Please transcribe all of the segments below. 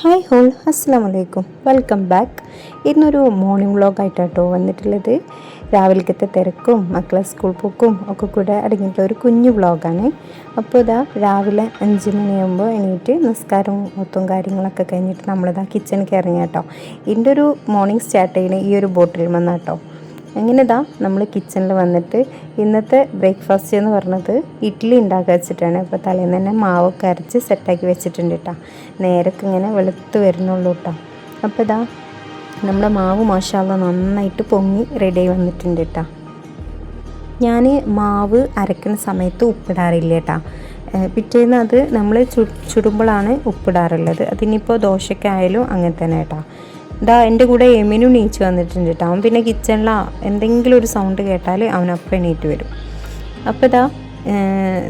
Hi whole, അസ്സാം വലൈക്കും, welcome back. ഇന്നൊരു മോർണിംഗ് വ്ളോഗായിട്ടോ വന്നിട്ടുള്ളത്. രാവിലത്തെ തിരക്കും മക്കളെ സ്കൂൾ പോക്കും ഒക്കെ കൂടെ അടങ്ങിയിട്ടുള്ള ഒരു കുഞ്ഞു വ്ളോഗാണ്. അപ്പോൾ ഇതാ രാവിലെ 5 മണിയാകുമ്പോൾ എണീറ്റ് നിസ്കാരവും മൊത്തം കാര്യങ്ങളൊക്കെ കഴിഞ്ഞിട്ട് നമ്മളിതാ കിച്ചണിൽ ഇറങ്ങി കേട്ടോ. ഇതിൻ്റെ ഒരു മോർണിംഗ് സ്റ്റാർട്ട് ചെയ്യുന്നത് ഈ ഒരു ബോട്ടിൽ വന്നാട്ടോ. അങ്ങനെ ഇതാ നമ്മൾ കിച്ചണിൽ വന്നിട്ട് ഇന്നത്തെ ബ്രേക്ക്ഫാസ്റ്റ് എന്ന് പറഞ്ഞത് ഇഡ്ഡലി ഉണ്ടാക്കുക വെച്ചിട്ടാണ്. അപ്പോൾ തലേന്ന് തന്നെ മാവൊക്കെ അരച്ച് സെറ്റാക്കി വെച്ചിട്ടുണ്ട് കേട്ടോ. നേരൊക്കെ ഇങ്ങനെ വെളുത്ത് വരുന്നുള്ളൂ കേട്ടോ. അപ്പോൾ ഇതാ നമ്മുടെ മാവ് മാഷാഅല്ലാഹ് നന്നായിട്ട് പൊങ്ങി റെഡിയായി വന്നിട്ടുണ്ട് കേട്ടോ. ഞാൻ മാവ് അരയ്ക്കുന്ന സമയത്ത് ഉപ്പിടാറില്ല കേട്ടോ. പിറ്റേന്ന് അത് നമ്മൾ ചുടുമ്പോഴാണ് ഉപ്പിടാറുള്ളത്. അതിനിപ്പോൾ ദോശയ്ക്കായാലും അങ്ങനെ തന്നെ കേട്ടോ. ഇതാ എൻ്റെ കൂടെ എമിനും നീച്ച് വന്നിട്ടുണ്ട് കേട്ടോ. അവൻ പിന്നെ കിച്ചണിലാ എന്തെങ്കിലും ഒരു സൗണ്ട് കേട്ടാൽ അവനപ്പം എണീറ്റ് വരും. അപ്പോൾ ഇതാ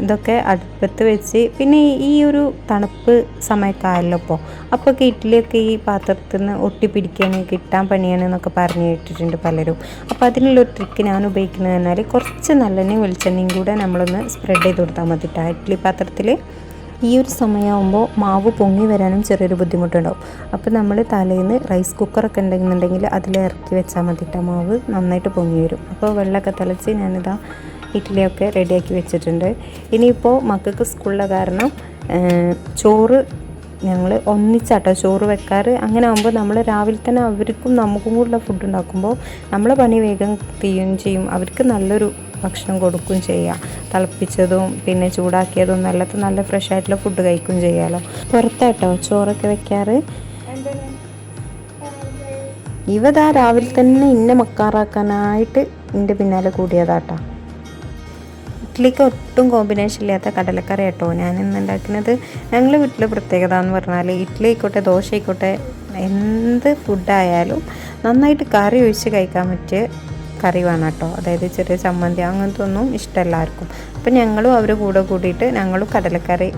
ഇതൊക്കെ അടുപ്പത്ത് വെച്ച് പിന്നെ ഈ ഒരു തണുപ്പ് സമയക്കായല്ലോ അപ്പോഴൊക്കെ ഇഡ്ഡലിയൊക്കെ ഈ പാത്രത്തിൽ നിന്ന് ഒട്ടിപ്പിടിക്കാണ്, കിട്ടാൻ പണിയാണ് എന്നൊക്കെ പറഞ്ഞു കേട്ടിട്ടുണ്ട് പലരും. അപ്പോൾ അതിനുള്ളൊരു ട്രിക്ക് ഞാൻ ഉപയോഗിക്കുന്നത് പറഞ്ഞാൽ കുറച്ച് നല്ലെണ്ണയും വെളിച്ചെണ്ണയും കൂടെ നമ്മളൊന്ന് സ്പ്രെഡ് ചെയ്ത് കൊടുത്താൽ മതി കേട്ടോ ഇഡ്ഡലി പാത്രത്തിൽ. ഈ ഒരു സമയമാകുമ്പോൾ മാവ് പൊങ്ങി വരാനും ചെറിയൊരു ബുദ്ധിമുട്ടുണ്ടാവും. അപ്പോൾ നമ്മൾ തലേന്ന് റൈസ് കുക്കറൊക്കെ ഉണ്ടെന്നുണ്ടെങ്കിൽ അതിൽ ഇറക്കി വെച്ചാൽ മതിട്ടോ, മാവ് നന്നായിട്ട് പൊങ്ങി വരും. അപ്പോൾ വെള്ളമൊക്കെ തിളച്ച് ഞാനിതാ ഇഡ്ഡലിയൊക്കെ റെഡിയാക്കി വെച്ചിട്ടുണ്ട്. ഇനിയിപ്പോൾ മക്കൾക്ക് സ്കൂളിലെ കാരണം ചോറ് ഞങ്ങൾ ഒന്നിച്ചാട്ടോ ചോറ് വെക്കാറ്. അങ്ങനെ ആകുമ്പോൾ നമ്മൾ രാവിലെ തന്നെ അവർക്കും നമുക്കും കൂടെ ഫുഡ് ഉണ്ടാക്കുമ്പോൾ നമ്മളെ പണി വേഗം തീയും ചെയ്യും, അവർക്ക് നല്ലൊരു ഭക്ഷണം കൊടുക്കുകയും ചെയ്യാം. തിളപ്പിച്ചതും പിന്നെ ചൂടാക്കിയതും നല്ല ഫ്രഷ് ആയിട്ടുള്ള ഫുഡ് കഴിക്കുകയും ചെയ്യാമല്ലോ. പുറത്താട്ടോ ചോറൊക്കെ വെക്കാറ്. ഇവതാ രാവിലെ തന്നെ ഇന്നെ മക്കാറാക്കാനായിട്ട് എൻ്റെ പിന്നാലെ കൂടിയതാട്ടോ. ഇഡ്ഡലിക്ക് ഒട്ടും കോമ്പിനേഷൻ ഇല്ലാത്ത കടലക്കറി കേട്ടോ ഞാൻ ഇന്ന് ഉണ്ടാക്കുന്നത്. ഞങ്ങളുടെ വീട്ടിലെ പ്രത്യേകത എന്ന് പറഞ്ഞാൽ ഇഡ്ഡലി ആയിക്കോട്ടെ ദോശ ആയിക്കോട്ടെ എന്ത് ഫുഡായാലും നന്നായിട്ട് കറി ഒഴിച്ച് കഴിക്കാൻ പറ്റിയ കറി വേണം കേട്ടോ. അതായത് ചെറിയ ചമ്മന്തി അങ്ങനത്തെ ഒന്നും ഇഷ്ടമല്ല ആർക്കും. അപ്പം ഞങ്ങളും അവർ കൂടെ കൂടിയിട്ട് ഞങ്ങളും കടലക്കറി,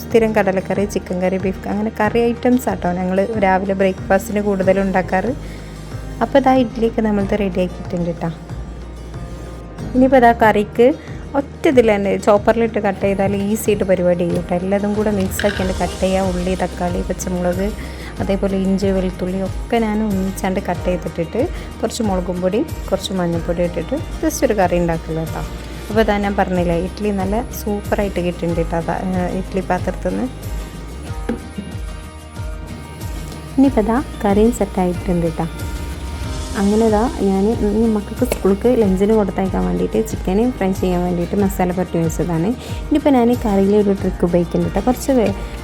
സ്ഥിരം കടലക്കറി, ചിക്കൻ കറി, ബീഫ് അങ്ങനെ കറി ഐറ്റംസ് ആട്ടോ ഞങ്ങൾ രാവിലെ ബ്രേക്ക്ഫാസ്റ്റിന് കൂടുതലും ഉണ്ടാക്കാറ്. അപ്പോൾ ഇതാ ഇഡ്ഡലിയൊക്കെ നമ്മളത് റെഡി ആക്കിയിട്ടുണ്ട് കേട്ടോ. ഇനിയിപ്പോൾ ഇതാ കറിക്ക് ഒറ്റ ഇതിൽ തന്നെ ചോപ്പറിലിട്ട് കട്ട് ചെയ്താൽ ഈസി ആയിട്ട് പരിപാടി ചെയ്യും കേട്ടോ. എല്ലാതും കൂടെ മിക്സാക്കിയിട്ട് കട്ട് ചെയ്യുക. ഉള്ളി, തക്കാളി, പച്ചമുളക്, അതേപോലെ ഇഞ്ചി, വെളുത്തുള്ളി ഒക്കെ ഞാൻ ഒന്നിച്ചാണ്ട് കട്ട് ചെയ്തിട്ടിട്ട് കുറച്ച് മുളകും പൊടി കുറച്ച് മഞ്ഞൾപ്പൊടി ഇട്ടിട്ട് ജസ്റ്റ് ഒരു കറി ഉണ്ടാക്കില്ല കേട്ടോ. അപ്പോൾ ഇതാ ഞാൻ പറഞ്ഞില്ലേ ഇഡ്ഡലി നല്ല സൂപ്പറായിട്ട് കിട്ടുന്നുണ്ട് കേട്ടോ ഇഡ്ഡലി പാത്രത്തിൽ നിന്ന്. ഇനിയിപ്പോൾ ഇതാ കറിയും സെറ്റായിട്ടുണ്ട് കേട്ടോ. അങ്ങനെ ഇതാ ഞാൻ ഈ മക്കൾക്ക് സ്കൂൾക്ക് ലഞ്ചിന് കൊടുത്തയക്കാൻ വേണ്ടിയിട്ട് ചിക്കന് ഫ്രൈ ചെയ്യാൻ വേണ്ടിയിട്ട് മസാല പുരട്ടി വെച്ചതാണ്. ഇനിയിപ്പോൾ ഞാൻ കറിയിലൊരു ട്രിക്ക് ഉപയോഗിക്കുന്നുണ്ട്. കുറച്ച്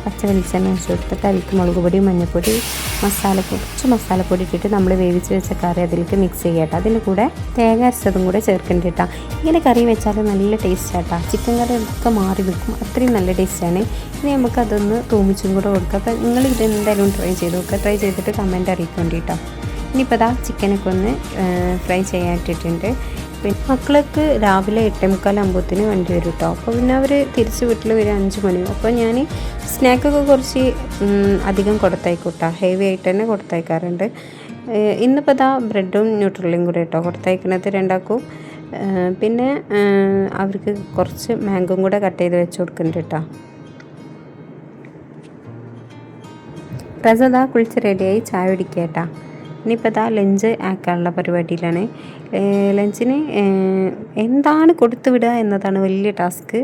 പച്ച വെളിച്ചെണ്ണ വെച്ച് കൊടുത്തിട്ട് അതിലേക്ക് മുളക് പൊടി, മഞ്ഞൾപ്പൊടി, കുറച്ച് മസാലപ്പൊടി ഇട്ടിട്ട് നമ്മൾ വേവിച്ച് വെച്ച കറി അതിലേക്ക് മിക്സ് ചെയ്യട്ടോ. അതിൻ്റെ കൂടെ തേങ്ങ അരച്ചതും കൂടെ ചേർക്കേണ്ടി കേട്ടോ. ഇങ്ങനെ കറി വെച്ചാൽ നല്ല ടേസ്റ്റ് ആട്ടോ. ചിക്കൻ കറി ഒക്കെ മാറി നിൽക്കും, അത്രയും നല്ല ടേസ്റ്റാണ്. ഇനി നമുക്കതൊന്ന് തൂമിച്ചും കൂടെ കൊടുക്കുക. അപ്പോൾ നിങ്ങൾ ഇതെന്തായാലും ട്രൈ ചെയ്ത് നോക്കുക. ട്രൈ ചെയ്തിട്ട് കമൻറ്റ് അറിയിക്കേണ്ടി കേട്ടോ. ഇനിയിപ്പോൾ ഇതാ ചിക്കനൊക്കെ ഒന്ന് ഫ്രൈ ചെയ്യാൻ ഇട്ടിട്ടുണ്ട്. പിന്നെ മക്കൾക്ക് രാവിലെ 8:45 വണ്ടി വരും കേട്ടോ. അപ്പോൾ പിന്നെ അവർ തിരിച്ച് വീട്ടിൽ വരും 5 മണിയും. അപ്പോൾ ഞാൻ സ്നാക്കൊക്കെ കുറച്ച് അധികം കൊടുത്തയക്കൂട്ടോ, ഹെവി ആയിട്ട് തന്നെ കൊടുത്തയക്കാറുണ്ട്. ഇന്നിപ്പോൾ ഇതാ ബ്രെഡും ന്യൂട്രലും കൂടെ കേട്ടോ കൊടുത്തയക്കുന്നത് രണ്ടാക്കും. പിന്നെ അവർക്ക് കുറച്ച് മാംഗോയും കൂടെ കട്ട് ചെയ്ത് വെച്ച് കൊടുക്കുന്നുണ്ട് കേട്ടോ. റസദാ കുളിച്ച് റെഡിയായി ചായ കുടിക്കുക കേട്ടോ. ഇനിയിപ്പോൾ ഇതാ ലഞ്ച് ആക്കാനുള്ള പരിപാടിയിലാണ്. ലഞ്ചിന് എന്താണ് കൊടുത്തു വിടുക എന്നതാണ് വലിയ ടാസ്ക്.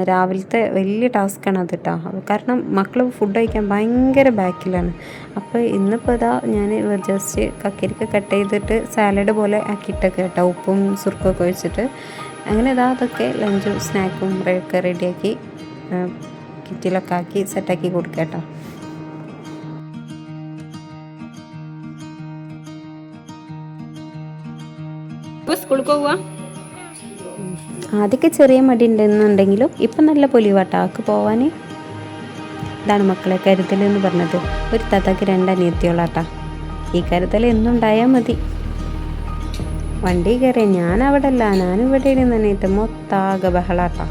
രാവിലത്തെ വലിയ ടാസ്ക്കാണ് അത് കേട്ടോ. കാരണം മക്കൾ ഫുഡ് കഴിക്കാൻ ഭയങ്കര ബാക്കിലാണ്. അപ്പോൾ ഇന്നിപ്പോൾ ഇതാ ഞാൻ ജസ്റ്റ് കക്കരിക്ക കട്ട് ചെയ്തിട്ട് സാലഡ് പോലെ ആക്കിയിട്ടൊക്കെ കേട്ടോ, ഉപ്പും സുർക്കൊക്കെ വെച്ചിട്ട്. അങ്ങനെ ഇതാ അതൊക്കെ ലഞ്ചും സ്നാക്കും ഒക്കെ റെഡിയാക്കി കിറ്റിലൊക്കെ ആക്കി സെറ്റാക്കി കൊടുക്കുക കേട്ടോ. സ്കൂളിൽ പോവുക ആദ്യമൊക്കെ ചെറിയ മടി ഉണ്ടെന്നുണ്ടെങ്കിലും ഇപ്പം നല്ല പൊലിവാട്ടോ ആക്ക് പോവാൻ. ഇതാണ് മക്കളെ കരുതൽ എന്ന് പറഞ്ഞത്. ഒരു താത്താക്ക് 2 അനിയത്തിയോളാട്ടാ. ഈ കരുതൽ എന്നുണ്ടായാൽ മതി. വണ്ടി കയറിയ ഞാൻ അവിടെ അല്ല, ഞാനിവിടെ ഇരുന്നിട്ട് മൊത്താകെ ബഹളാട്ടാ.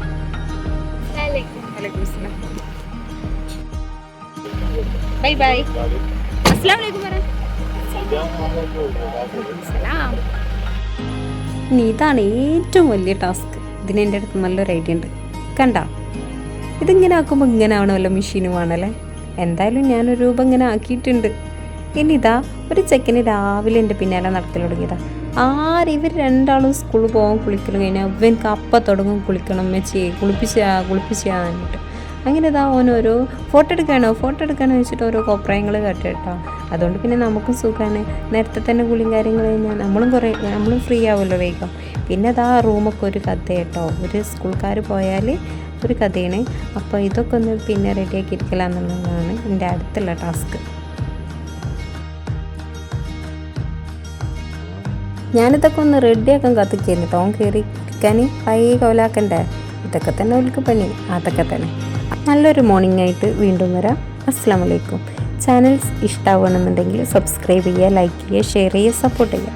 Bye bye. അസ്സലാമു അലൈക്കും. ഇനി ഇതാണ് ഏറ്റവും വലിയ ടാസ്ക്. ഇതിന് എൻ്റെ അടുത്ത് നല്ലൊരു ഐഡിയ ഉണ്ട്. കണ്ട ഇതിങ്ങനെ ആക്കുമ്പോൾ ഇങ്ങനെ ആവണമല്ലോ, മെഷീനും ആണല്ലേ. എന്തായാലും ഞാനൊരു രൂപ ഇങ്ങനെ ആക്കിയിട്ടുണ്ട്. ഇനി ഇതാ ഒരു ചെക്കന് രാവിലെ എൻ്റെ പിന്നാലെ നടക്കൽ തുടങ്ങിയതാ. ഇവർ രണ്ടാളും സ്കൂളിൽ പോകാൻ കുളിക്കണം കഴിഞ്ഞാൽ ഇവനക്ക് അപ്പം തുടങ്ങും കുളിക്കണം മെച്ചിയെ കുളിപ്പിച്ചാന്നിട്ട്. അങ്ങനെ ഇതാ ഓനോരോ ഫോട്ടോ എടുക്കാനോ വെച്ചിട്ട് ഓരോ കോപ്രായങ്ങൾ കേട്ടോ. അതുകൊണ്ട് പിന്നെ നമുക്കും സുഖമാണ്. നേരത്തെ തന്നെ കുളിയും കാര്യങ്ങൾ കഴിഞ്ഞാൽ നമ്മളും ഫ്രീ ആവുമല്ലോ വേഗം. പിന്നെ അതാ റൂമൊക്കെ ഒരു കഥ കേട്ടോ. ഒരു സ്കൂൾക്കാർ പോയാൽ ഒരു കഥയാണ്. അപ്പോൾ ഇതൊക്കെ ഒന്ന് പിന്നെ റെഡിയാക്കി ഇരിക്കലാന്നുള്ളതാണ് എൻ്റെ അടുത്തുള്ള ടാസ്ക്. ഞാനിതൊക്കെ ഒന്ന് റെഡിയാക്കാൻ കത്തിക്കുന്നു കേട്ടോ. ഓൻ കയറി ഇരിക്കാൻ കോലാക്കണ്ടേ. ഇതൊക്കെ തന്നെ അവൾക്ക് പണി. അതൊക്കെ തന്നെ. നല്ലൊരു മോർണിംഗ് ആയിട്ട് വീണ്ടും വരാം. അസ്സലാമു അലൈക്കും. ചാനൽസ് ഇഷ്ടമാവുകയാണെന്നുണ്ടെങ്കിൽ സബ്സ്ക്രൈബ് ചെയ്യുക, ലൈക്ക് ചെയ്യുക, ഷെയർ ചെയ്യുക, സപ്പോർട്ട് ചെയ്യുക.